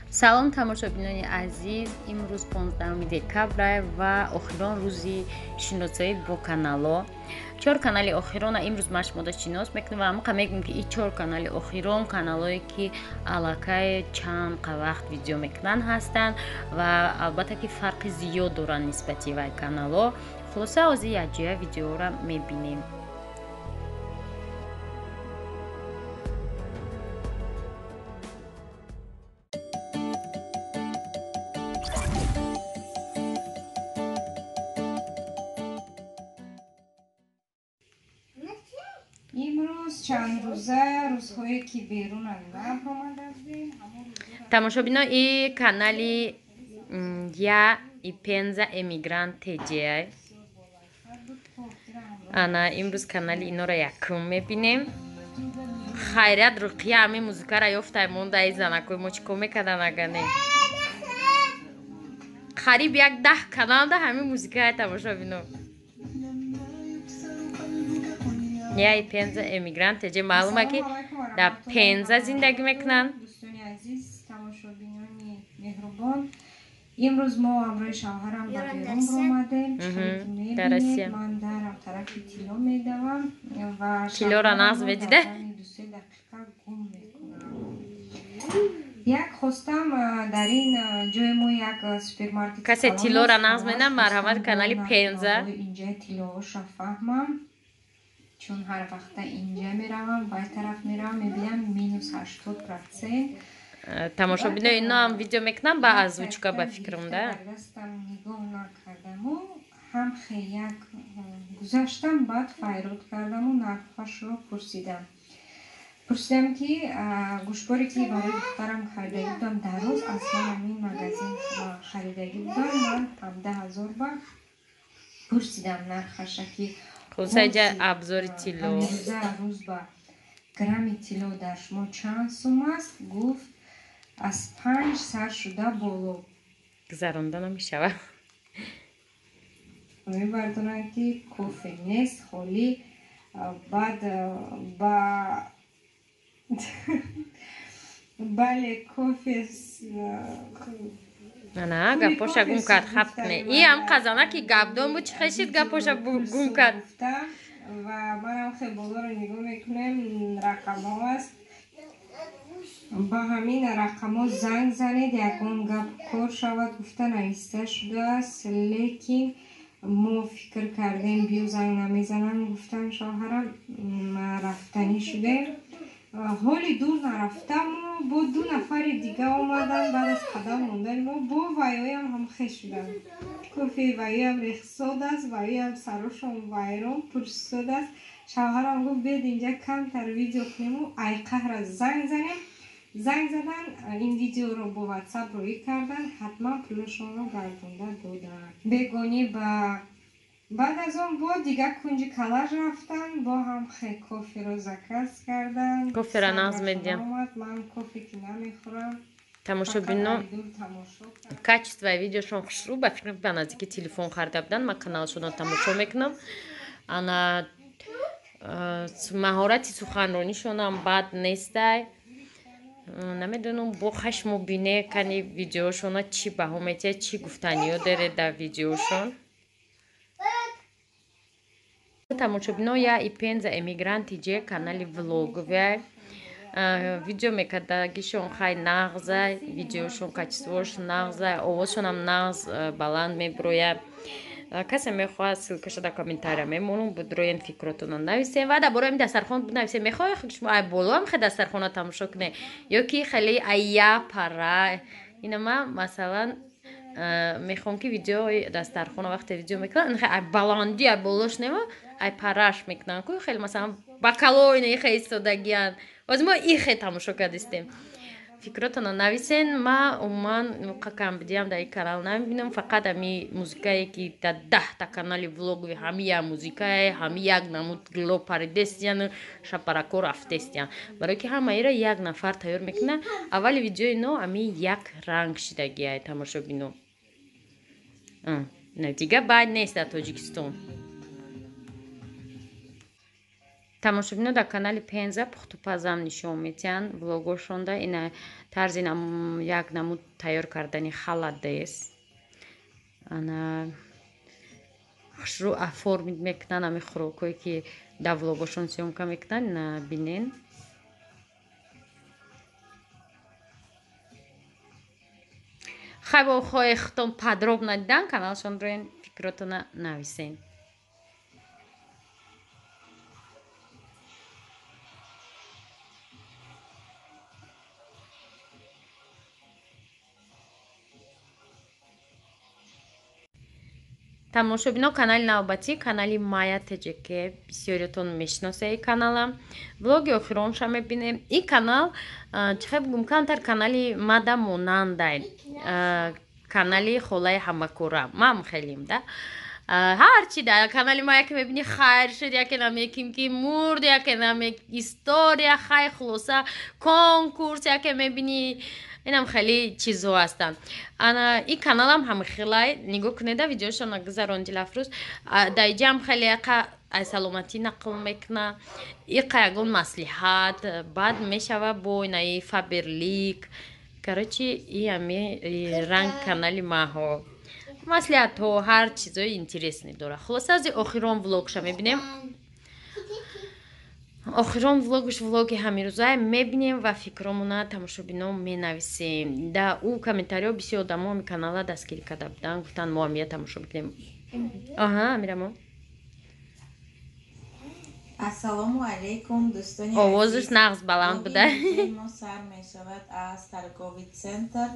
салом тамошобинони азиз, имрӯз 15 декабр ва охирон рӯзи шиносӣ бо канало. 4 канали охирона имрӯз ма шумода шинос мекунем ва мегӯем ки ин 4 канали охирон каналое ки аллакай чанд вақт видео мекунанд ҳастанд ва албатта ки фарқи зиёд доранд нисбати вай канало. хулоса ҳозир якҷоя видеоро мебинем. имрӯз чанд рӯза рӯзҳое ки берунан наомадем. тамошобино и канали я и пенза эмигрант теҷа ана имрӯз канали иноро якум мебинем. хайрат руқия ҳамин музикаро ёфтаем монда и занакои мо чӣ кор мекардан агане қариб як 10 канал да ҳамин музикаи тамошобино. яи пенза эмигрант теҷа маълума ки дар пенза зиндагӣ мекунанд. дӯстони азиз, тамошобинони меҳрубон, имрӯз мо ҳамроҳи шавҳарам ба берун омадем. дар Россия. ман дарам тарафи тилло медавам ва тиллоро нағз медида? 2-3 дақиқа гум мекунам. як хостам дар ин ҷои мо як супермаркет касе тиллоро нағз медиҳад марҳамат канали пенза инҷа тиллоҳоша фаҳмам, чун ҳар вақта инҷа меравам, бай тараф меравам, мебинам -80%. тамошобино ино ҳам видео мекунам ба озвучка ба фикрам да. дастам нигоҳ накардаму ҳам як гузаштам, баъд файрод кардаму нархашро пурсидам ки гӯшборе ки барои духтарам харидаги будам дар рӯз аслан ҳамин магазин харидаги будам, ман 17,000 бат пурсидам нархаша ки хусаҷа абзори тилло рӯз ба грамми тилло дар шумо чанд сум аст? гуфт аз 5 сар шуда боло. гузаронда намешавад. мебардонанд ки кофе нест, холӣ баъд ба бале кофе ана гапоша гум кард хаб куне и ҳам қазана ки гапдон буд чӣ хешид гапоша гум кард ва манам хеле болоро нигоҳ мекунем, рақамҳо аст, ба ҳамин рақамҳо занг занед, ягон гап кор шавад гуфта нависта шудааст, лекин мо фикр кардем биё занг намезананд. гуфтам шоҳарам рафтанӣ шудем, ҳоли дур нарафтаму бо 2 нафари дига омадан, баъд аз қадам мондани мо бо ваёям ҳамхеш шуданд. кофе ваёям рехсод аст, ваёям сарошон вайрон пурсод аст. шавҳарам гуфт бед инҷа камтар видео кунему айқаҳра занг занем. занг задан ин видеоро бо ватсап роӣ кардан, ҳатман пулашонро гардонда доданд. бегонӣ ба баъд аз он бо дигар кунҷи калаж рафтан, бо ҳам хе коферо заказ кардан. коферо нағз медиҳам. ман кофе ки намехӯрам. тамошобино качествои видеошон хушрӯ ба фикр ба наздики телефон харида буданд. ман каналшонро тамошо мекунам. ана маҳорати суханронишонам бад нестай. намедонам бо хашму бине кани видеошона чӣ баҳо метиҳад, чӣ гуфтаниё даред дар видеошон. тамошобино я и пенза эмигрант теҷа канали влогове видео мекардагишон хай нағза, видеошон качествош нағза, овозшонам нағз баланд меброяд. касе мехоҳад силкаша дар комментария мемонам, будроен фикротона нависем ва дар бораи дастархон нависем. мехоҳед шумо ай болоам хе дастархона тамошо кунед ё ки хеле ая пара ина ма масалан мехоҳам ки видеои дастархона вақте видео мекунам ай баланди ай болош нема ай параш мекунам ку хеле масалан бакалойна ихе истодагиян оз мо ихе тамошо кардистем. фикротона нависен. ма умуман қакам бидиам дар ин канал намебинам, фақат ами музикае ки дар 10 та канали влогови ҳами як музикае, ҳами як намуд гло паридестиян шапарако рафтестиян, барои ки ҳамаиро як нафар тайёр мекуна. аввали видеои но ами як ранг шидагиай тамошобино. дигар баъд нест дар Тоҷикистон. тамошобино дар канали Пенза пухтупазам нишон медиҳанд влогошонда. Ина тарзи як намуд тайёр кардани халадест. Ана хушрӯ оформид мекунанд ами хӯрокое ки дар влогошон сёмка мекунанд. Ина бинен. хайбо хоҳехтон падроб надидан каналшонро фикротона нависен. тамошобино канали навбатӣ канали Майя ТЖК бисёриятон мешиносед каналам. Влоги охиронша мебинем. Ин канал чихе бугум камтар канали мада монандай канали холаи ҳамакора мам хелим да ҳарчи да канали Майя ки мебини хайр шуд яке намеким ки мурд яке намек история хай хулоса конкурс яке мебини инам хеле чизо ҳастанд. Ана ин каналам ҳамихелай нигоҳ кунеда видеошона гузарон дилафрӯз даиҷам хеле яқа ай саломатӣ нақл мекуна иқа ягон маслиҳат баъд мешава бо инаи фаберлик короче ами ранг канали маҳо маслиҳатҳо ҳар чизои интересне дора. Хулоса аз охирон влогша мебинем. охирон влогш влоги ҳамирӯзае мебинем ва фикромуна тамошобино менависем. Да ӯ комментариҳо бисёр одамо ами канала дастгирӣ карда буданд гуфтанд мо амия тамошо бикунем. Аҳа амирамо ассалому алайкум дӯстони овозиш нағз баланд буда. мо сар мешавад аз торговый центр.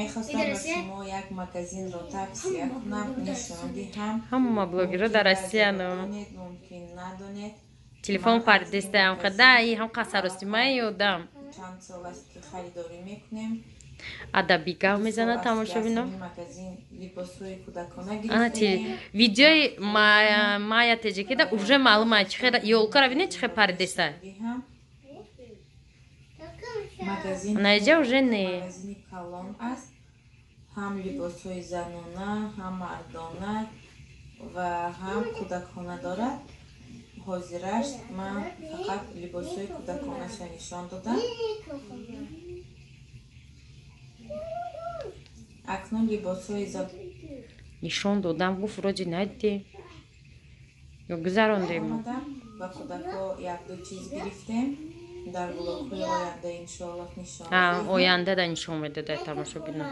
мехостам ба шумо як магазинро тавсия кунам, нишон диҳам. ҳама блогерро дар Россияно мумкин надонед. телефон пардестаам қада и ҳам қасаростимаи одам чанд сол аст ки харидорӣ мекунем. адаби гав мезана тамошобино. магазин либосҳои кӯдакона ана ти видеои Майя ТЖК да уже маълум аст чихе ёлкара бинед чихе пардеста наиҷа уже не магазини калон аст. ҳам либосҳои занона ҳам мардона ва ҳам кӯдакона дорад. ҳозираш ман фақат либосҳои кӯдаконаша нишон додам. акнун либосҳои нишон додам гуфт роҷи надидем ё гузарондем ва кӯдако якду чиз гирифтем. дар блогҳои оянда иншоаллоҳ нишон оянда да нишон медода тамошобино.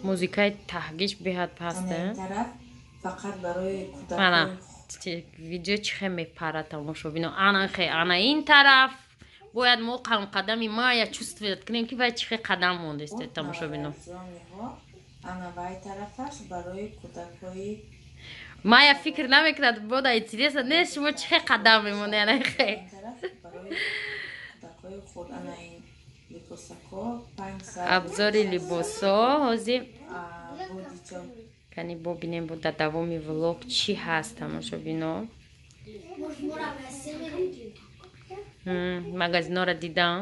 музикаи таҳгиш беҳад паста. фақат барои кӯдакон видео чихе мепара тамошобино. ана ин тараф бояд мо қадами Майя чувствовать кунем ки вай чихе қадам мондесте тамошобино. ана вай тарафаш барои кӯдакҳои Майя фикр намекунад бода интересно не шумо чихе қадам мемонед ана хе барои кӯдакҳои худ ана ин либосако 500 абзори либосо ҳозир бодичо кани бо бинем бо дар давоми влог чӣ ҳаст тамошобино. магазинҳоро дидам.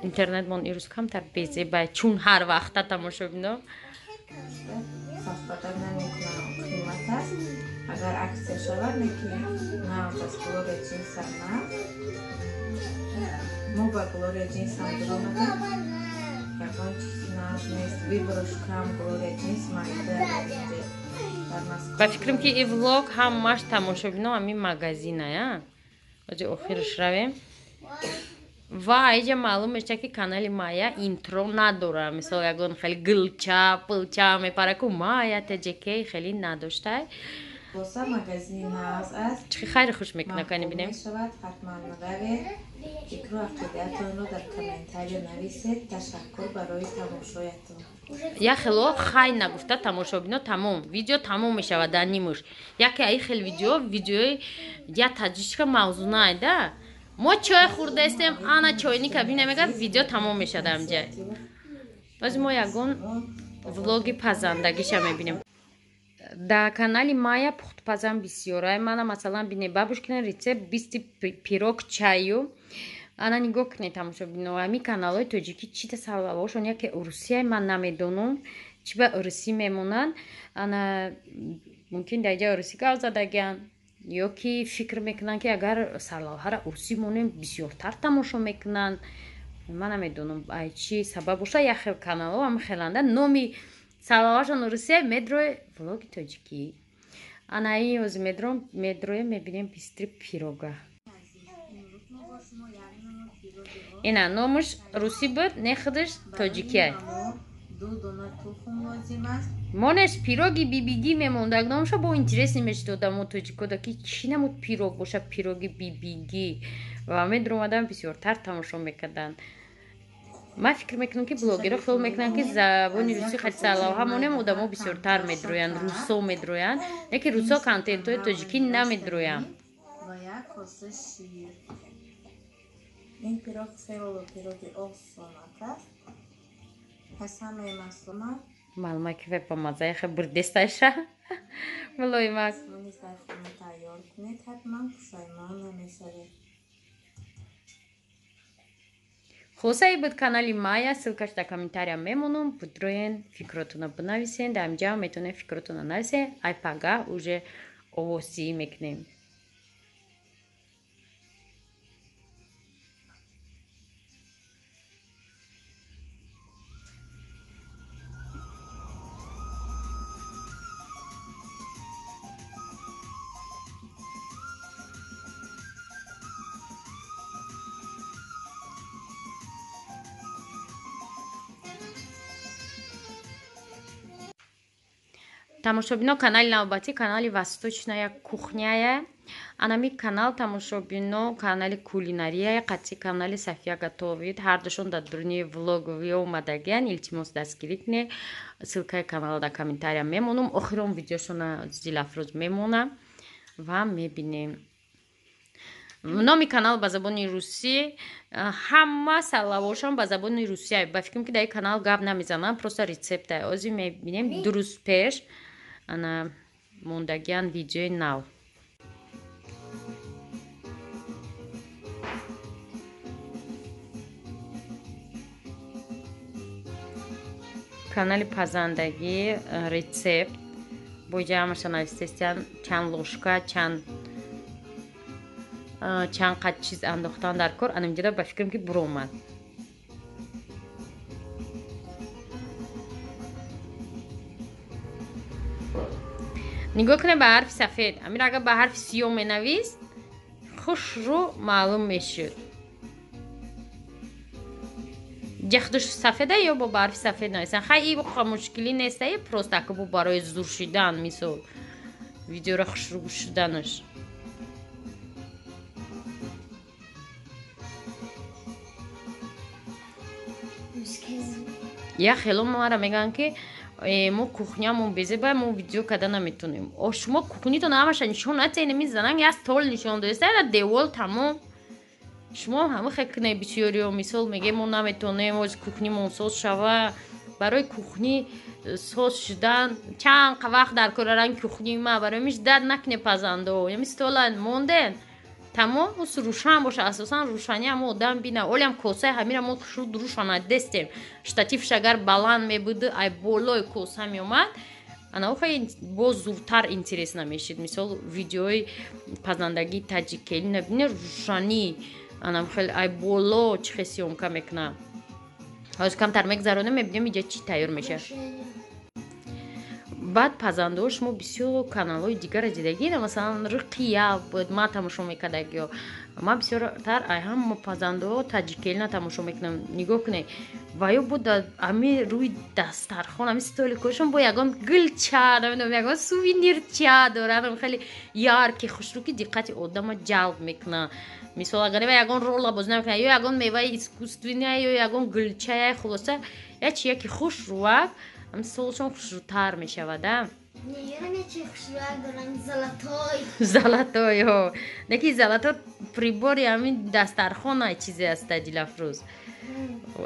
интернетмон ирӯз камтар безебай чун ҳар вақта тамошобино. сафтатар намекунам қимат аст. агар аксия шавад неки нав аст глория ҷинса нав. мо ба глория ҷинсам дуромадем. ягон чизи нав нест. виброшкам глория ҷинс майда дар Москва. ба фикрам ки ин влог ҳамаш тамошобино ами магазиная. оҷи охираш равем. ва айҷа маълум мешуда ки канали Майя интро надора. мисол ягон хеле гилча пилча мепара ку Майя ТЖК хеле надоштай. боса магазини нав аст. чихи хайри хуш мекуна кани бинем. мешавад ҳатман равед. фикру ақидаатонро дар комментариё нависед. ташаккур барои тамошоятон. я хело хай нагуфта тамошобино тамом видео тамом мешавад дар нимуш. яке аи хел видеои я таҷишка мавзу найда. мо чой хӯрдаистем ана чойника бинемегад видео тамом мешад амҷа. боз мо ягон влоги пазандагиша мебинем. дар канали Майя пухтупазам бисёрай. мана масалан бине бабушкина рецепт бисти пирог чаю ана нигоҳ кунед тамошобино ҳамин каналҳои тоҷикӣ чи тасаввуршон яке русияи ман намедонам чи ба урусӣ мемонанд ана мумкин дар ҷа урусӣ гап задагиян ё ки фикр мекунанд ки агар сарлавҳара урусӣ монем бисёртар тамошо мекунанд ман намедонам чи сабаб боша як хел каналҳо ҳама хеланда номи сарлавҳашон урусия медрои влоги тоҷикӣ ана ин ҳози медроем мебинем пистри пирога ина номуш русӣ буд не худаш тоҷикия монеш пироги бибиги мемондак номуша бо интереси мешид одамо тоҷикода ки чӣ намуд пирог боша пироги бибиги ва медромадан бисёртар тамошо мекарданд ман фикр мекунам ки блогерҳо хел мекунанд ки забони русӣ хати сарлавҳа монем одамо бисёртар медроянд русо медроянд лекин русо контентҳои тоҷикӣ намедроянд این پیروگ خیلی پیروگی آسانه است. حسامه مسلمان. معلومه که به مزه خیلی بردستایشه. ملوی ماک. منی سعی تیار کنید حتما پشیمان نمیشید. خلاصه بود کانالی مایا ссылкаш در комментариях мемонам будроен фикротуна бинависен дар инҷа метавонед фикротуна нависен ай пага уже овозсии мекунем тамошобино канали навбатӣ канали восточная кухняя анами канал тамошобино канали кулинария қатъи канали София готовит ҳардушон дар дунёи влоговиё омадагиян илтимос дастгирӣ кунед ссылкаи канала дар комментариях мемонам охири он видеошона Дилафрӯз мемонам ва мебинем номи канал ба забони русӣ ҳама сарлавҳошон ба забони русия ба фикрам ки дар ин канал гап намезанам просто рецепта озӣ мебинем ду рӯз пеш ана мондагиян видеои нав канали пазандагӣ рецепт бо ҷа ҳамаша навистестиян чанд лошка чанд қад чиз андохтан дар кор анамҷода ба фикрам ки буромад нигоҳ кунед ба ҳарфи сафед амир агар ба ҳарфи сиёҳ менавист хушрӯ маълум мешуд ҷахдуш сафеда ё бо ба ҳарфи сафед нависен хай ин мушкилӣ неста просто ака бо барои зур шудан мисол видеора хушрӯ шуданаш я хело мара мегӯянд ки мо кухнямон безебай мо видео карда наметонем шумо кухнитон ҳамаша нишон натеҳед мизанам як стол нишон доиста девол тамом шумо ҳама хекне бисёриё мисол мегем мо наметонем оз кухнимон соз шава барои кухни соз шудан чанд вақт дар кораран кухни ма барои миш дад накне пазандо ями стола монден тамом ус рӯшан боша асосан рӯшани ҳама одам бина олиам косаи ҳамира мо шуд рӯшана дестем штативш агар баланд мебуд ай болои коса меомад анаохай боз зуртар интерес намешид мисол видеои пазандагии таҷикелӣ набине рӯшанӣ анам хеле ай боло чӣ хе сёмка мекунам ҳоз камтар мегзаронем мебинем инҷа чӣ тайёр мешавад баъд пазандоҳо шумо бисёр каналҳои дигаро дидагид масалан рықия буд ман тамошо мекардагиё ман бисёртар ҳама пазандоҳо таҷикелина тамошо мекунам нигоҳ кунед ва ё буд ами рӯи дастархон ами столикошон бо ягон гулча намедонам ягон сувенирча дорад хеле ярки хушрӯ ки диққати одама ҷалб мекунад мисол агар ягон рола бозӣ намекунад ё ягон меваи искусствения ё ягон гулчая хулоса ячи яки хушрӯак ам солшон хушрӯтар мешавада золотой ҳо неки золотой прибори ҳамин дастархон ай чизе аста Дилафрӯз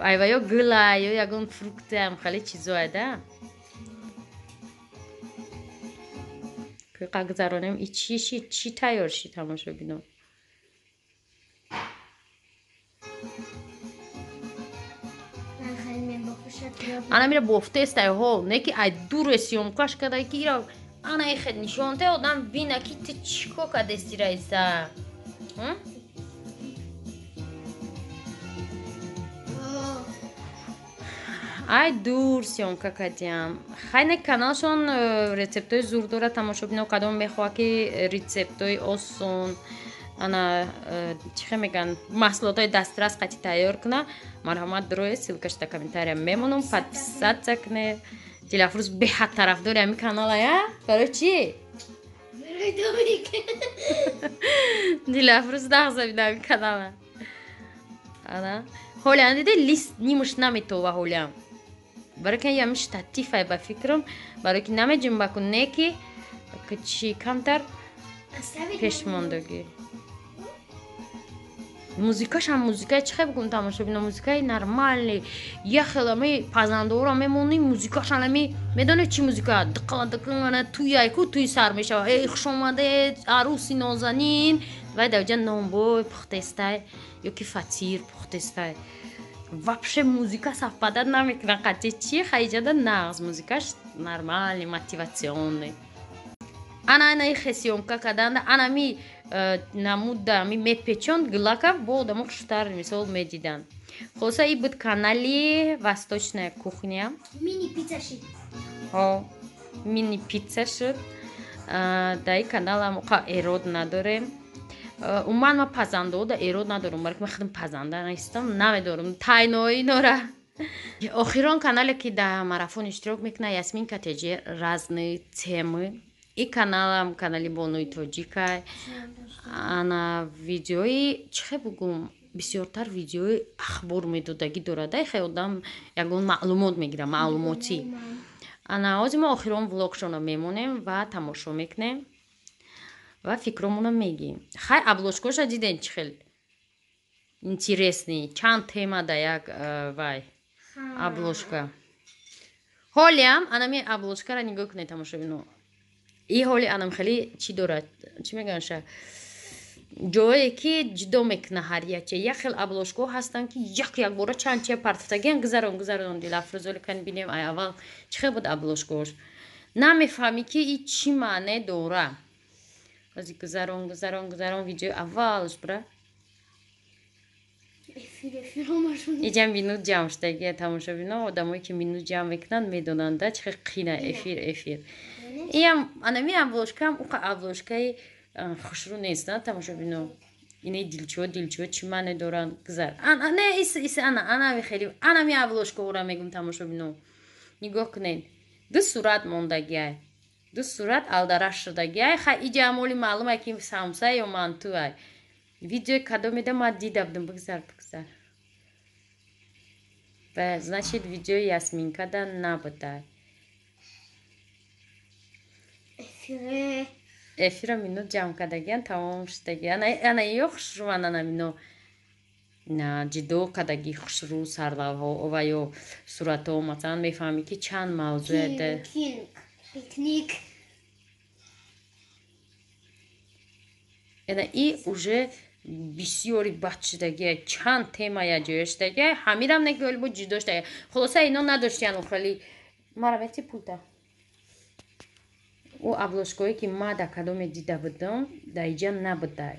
айва ё гула ё ягон фрукте ам хеле чизоада ки гузаронем и чи тайёр шид тамошобинон انا میره بافته ها نه که ای دور سیومکاش کده که ایرا انا ای خد نشونته آدم بینه که تو چیکو کده استیرایسا ای دور سیومکا کدیم خیلی کانالشون رسپتوی زور داره تماشا بینو قدم میخواه که رسپتوی آسون انا چی میگن محصولات دسترس قطعی تیار کنه مرحمت دروی سیلکش تا کامنتاریم میمونم подписаться کنه دلافروز به حد طرفدار همین کانال یا برای چی؟ برای دومیک دلافروز نغزه بیده همین کانال انا هولیم دیده لیست نیمش نمیتوه هولیم برای که یمیش تطیفه به فکرم برای که نمیجیم بکنه که چی کمتر پشماندگی موزیکاش هم موزیکای چه بگم تماشا بینم موزیکای نرمالی یه خیلی پزندورا میمونی موزیکاش همی میدونه چی موزیکا دقیقاً توی سر میشه ای خوش اومده عروسی نازنین و دوجا نامبو پختستای یا که فطیر پختستای вообще موزیکا совпадать نمیکنه قطعی چی خیجاده نغز موزیکاش نرمالی мотивационный انا خسیومکا کدند انا می نموده می میپیچوند گلاکا بود امو خشتر مثال میدیدن خلاصه ای بود کانالی восточная кухня مینی پیتزا شد ها مینی پیتزا شد در این کانال هم ایراد نداره اومن ما پزنده دا ایراد ندارم برای که من خودم پزنده نیستم نمیدارم تاینایی نوره آخران کانالی که در مارافون اشتراک میکنه یاسمین کاتیجی разные темы این کانالم کانالی بانوی توجیکای انا ویدیوی چه بگم بسیارتر ویدیوی اخبار میدودگی دارده خیلی آدم یکون معلومات میگیره معلوماتی انا از ما آخران ولاگشون میمونیم و تماشا میکنیم و فکرمونو میگیم خیلی ابلوشکوش دیدین چه خیلی интересный چند تیما در یک وای ابلوشکا حالیم انا می ابلوشکا را نگاه کنید تماشا بینو این حالی انم خیلی چی دارد چی میگنشه جایی که جدا میکنه هر یکی یک خیلی ابلوشکو هستن که یک باره چند چه پرتفتگین گذرون دیل افروزولی کن بینیم ای اول چه بود ابلوشکوش نمیفهمی که این چی معنی داره از گذرون ویدیو اولش بره افیر همشون اینجا مینوت جمع شدگی تماشا بینا آدمایی که مینوت جمع میکنن میدونن چه قینه افیر این انمی ابلوشکا هم اوقا ابلوشکای خوشرو نیست تماشا بینا اینه دیلچو چی معنی دارن گذر نه ایس انا خیلی انمی ابلوشکا را میگم تماشا بینا نگاه کنین دو صورت موندگی دو صورت الدرش شدگی خیلی اینجا مولی معلومه که سامسا یا منتوه ویدیو کدام میده ما دیده بودم بگذار و значит ویدیو یاسمینکا دا نبوده افیر مینو جمع کدگیان تمام شدگی انا یخش رو انا مینو نه جدو کدگی خوش رو سردال ها و یا صورت ها مثلا میفهمی که چند موضوع ده پیکنیک انا ای اوژه بسیاری بچدگی چند تیما یا جوشتگی همیرم نگول بود جداشتگی خلاصه اینا نداشتین خیلی مرمتی پولتا او ابلوشکایی که ما در کدام دیده بودم در اینجا نبوده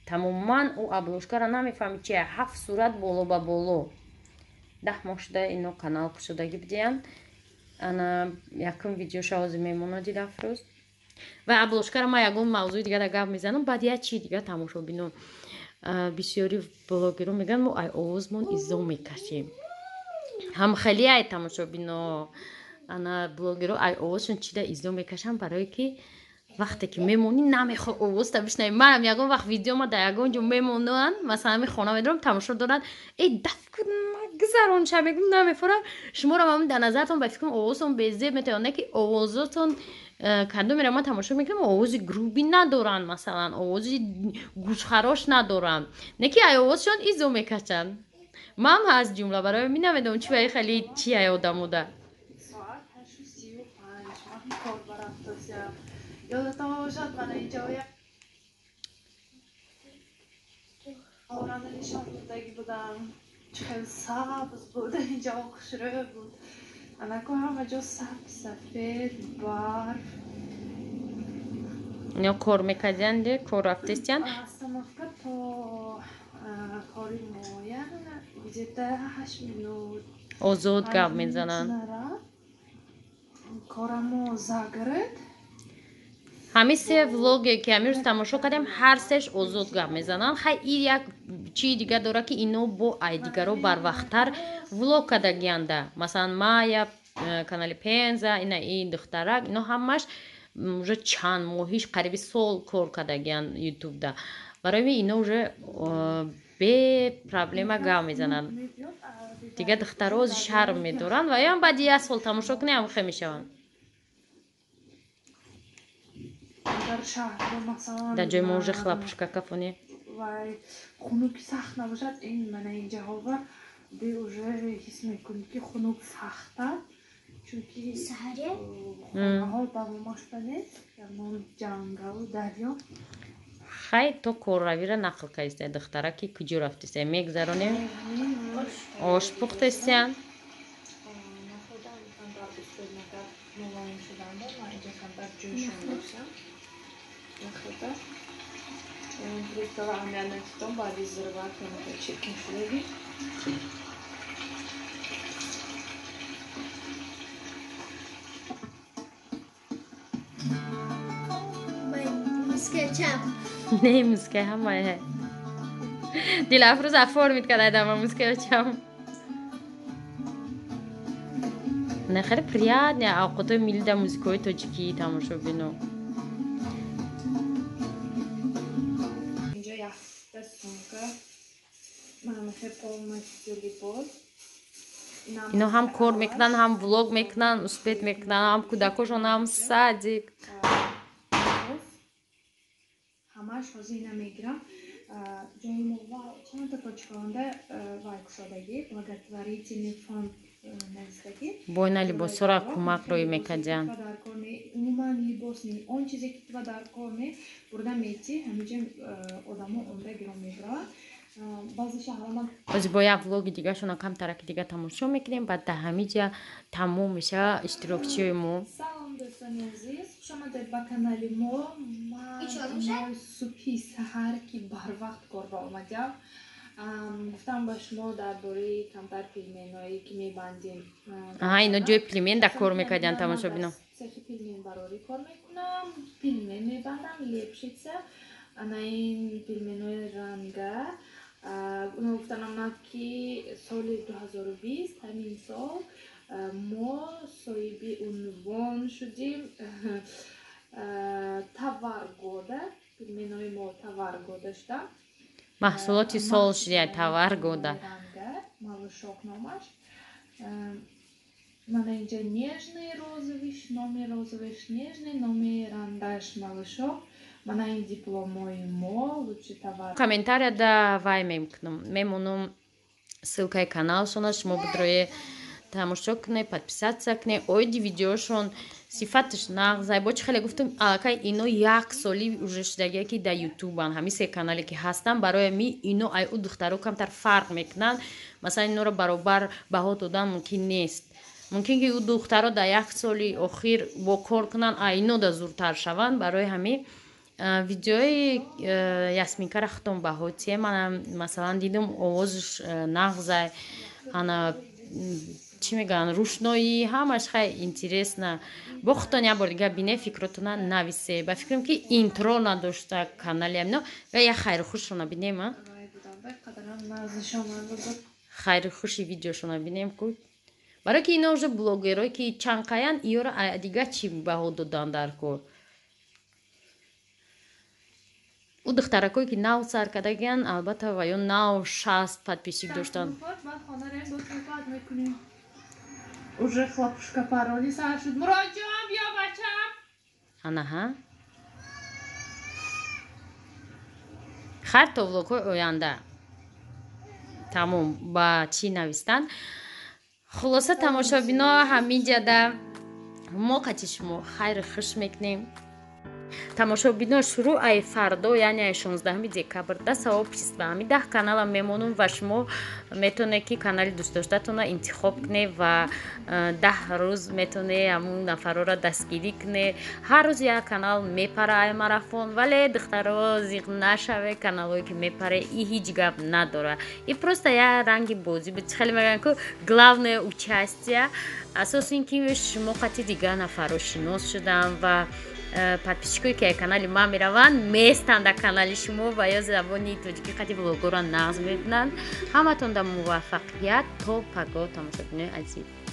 تماما او ابلوشکا را نمیفهمی که 7 صورت بالا با بالا 10 ماه شده اینو کانال شدگی بدین انا یکم ویدیو شاوز میمونه دیده افروز و ابلوشکا را ما یکم موضوع دیگه در گپ میزنم بعد یه چی دیگه تماشا بینم بسیاری بلاگرها میگن ما ای آوازمون ایزا میکشیم هم خیلی ای تماشا بینم انا بلاگرها ای آوازشون چی ده ایزا میکشم برای که وقتی که میمونی نمیخواد آواز تا بشنوی منم یکم وقت ویدیو ما در یکم جو میمونن مثلا می خونه میدارم تماشا دارن ای دفع گذرون شب میگم نمیفورم شما رو من در نظرتون به فکرم آوازتون بزید میتونه که آوازتون کندو میرم من تماشا میکنم آوازی گروبی ندارن مثلا آوازی گوشخراش ندارن نه که ای آوازشون ایزو میکشن من از جمله برای می نمیدونم چی برای خیلی چی ای آدم بوده ساعت 8:35 وقتی کار برفتم یادتون باشد من اینجا یک آرام نشان دادگی بودم چه سبز بود اینجا خوشرو بود Анако ҳама ҷо сафед барф. اینا کار میکردین ده کار رفتیستین Остановка то кори моя где-то 8 минут. آزاد گپ میزنن کارمو زاگرد. همه سه ولاگی که امروز تماشا کردیم هر سهش آزاد گپ میزنن خیلی یک چی دیگه داره که اینو با ایدیگرو بر وقتتر ولاگ کردگینده مثلا ما یا کانال پنزا این دخترک اینا همش уже چند ماهیش قریب سال کار کردگین یوتیوب ده برای اینا уже به پرابلم گپ میزنن دیگه دخترها شرم میدارن و یا بعد یه سال تماشا کنی هم خیلی میشون در شهر مثلا در جای موجه خلاپشکا کفونی وای خنوک سخت نباشد این من اینجا ها به اوجه حس میکنی که خنوک سخته چونکه سهره خانه ها دواماشته نیست یعنی جنگل و دریا خیلی تو کروی را نقل کردی دختره که کجا رفتیستی میگذرونی آش پختیستین مسکچم نه موسکه همه دیل افروز افار میتکرد اما موسکه بچم نه خیلی پریاد نه اوقاتو میلی در موزیکای تاجیکی تماشا بینو اینجا یخته سونکه من خیلی پولمتی بود اینا هم کار میکنن هم ولاگ میکنن اسپیت میکنن هم کودکاشون هم سادیک همش هزینه میگیرم جای ما چند تا پاچکانده وای کشادگی благотворительный фонд نزدگی бойна либосора кумак рои мекардиан умуман либос не он чизе ки тува дар кор не бурда мети ҳамиҷа одамо онда гиром мебиравад баъзи шаҳрона ози бо як влоги дигашона камтараки дига тамошо мекунем баъд да ҳамиҷа тамом меша иштирокчиҳои мо салом дӯстони азиз хуш омадед ба канали мо ман субҳи саҳар ки барвақт корба омадам гуфтам ба шумо дар бораи камтар пилменҳое ки мебандем ино ҷои пилмен да кор мекардиан тамошо бино сехи пилмен барорӣ кор мекунам пилмен мебандам лепшица ана ин пилменҳои ранга гуфтанам ки соли 2020 ҳамин сол мо соҳиби унвон шудем таваргода пилменҳои мо таваргода шуданд маҳсулоти сол шудия таваргода малышок номаш мана инҷа нежный розовый номи розовый нежный номи рангаш малышок мана ин дипломои мо лучши тавар комментария да вай мемонам ссылкаи каналшона шумо будрои тамошо кунед подписаться кунед оиди видеошон сифаташ нағзай бо чӣ хеле гуфтам аллакай ино як соли уже шудагие ки дар ютубан ҳамин се канале ки ҳастан барои ми ино ай у духтаро камтар фарқ мекунанд масалан иноро баробар баҳо додан мумкин нест мумкин ки у духтаро дар як соли охир бо кор кунанд ай ино да зуртар шаванд барои ҳамин видеои ясминкара хутон баҳотие манам масалан дидам овозаш нағзай ана чӣ мегӯянд рӯшноӣ ҳамаш хеле интересна бо худтон як бор дига бине фикротона нависе ба фикрам ки интро надошта канали амино ва як хайрухушона бинем хайрухуши видеошона бинем ку барои ки ино уже блогерое ки чанқаян иёро дига чӣ баҳо додан дар кор у духтаракое ки нав сар кардагиян албатта ва ё нав 60 подписчик доштанд уже хлопушка пароли сар шуд муроҷиам бё бачам анаҳа хайр то влогҳои оянда тамом ба чӣ навистанд хулоса тамошобино ҳамин ҷада мо қачи шумо хайри хуш мекунем тамошобино шуруъ ай фардо, яъне ай 16 декабр 10 савоб 10 каналам мемонум ва шумо метавонед ки канали дӯстдоштатонро интихоб кунед ва 10 рӯз метавонед ҳамун нафарора дастгирӣ кунед. ҳар рӯз як канал мепара ай марафон, вале духтаро зиқ нашавед, каналое ки мепара и ҳеҷ гап надора. И просто як ранги бозӣ буд. Хеле мегӯянд ки главное участие. Асоси ин ки шумо қати дигар нафарро шинос шудан ва подписчикое ки канали ман мераванд местанд дар канали шумо ва ё забони тоҷикӣ қати влогоро нағз мекунанд. Ҳаматон дар муваффақият. То пагоҳ тамошобинои азиз.